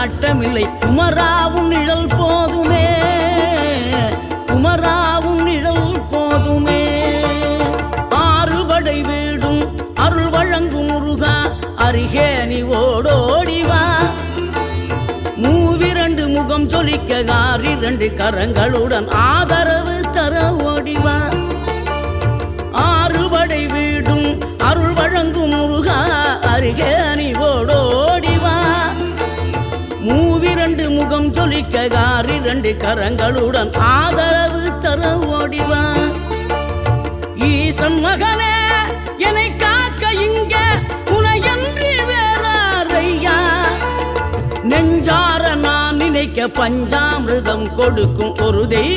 நாட்டமில்லை. குமராவும் நிழல் போதுமே, குமராவும் நிழல் போதுமே. ஆறுபடை வீடும் அருள் வழங்கும் முருகா, அருகே நீ ஓடோடிவா. மூவிரண்டு முகம் சொலிக்க 2 கரங்களுடன் ஆதரவு தர ஓடிவா. ஆறுபடை வீடும் அருள் வழங்கும் முருகா, அருகே நீ ஓடோடிவா. மூவிரண்டு முகம் சொலிக்க 2 கரங்களுடன் ஆதரவு தர ஓடிவா. ஈசன் மகனே என்னை காக்க இங்க உனையன்றி வேறாரையா. நெஞ்சார நான் நினைக்க பஞ்சாமிர்தம் கொடுக்கும் ஒரு தெய்வம்.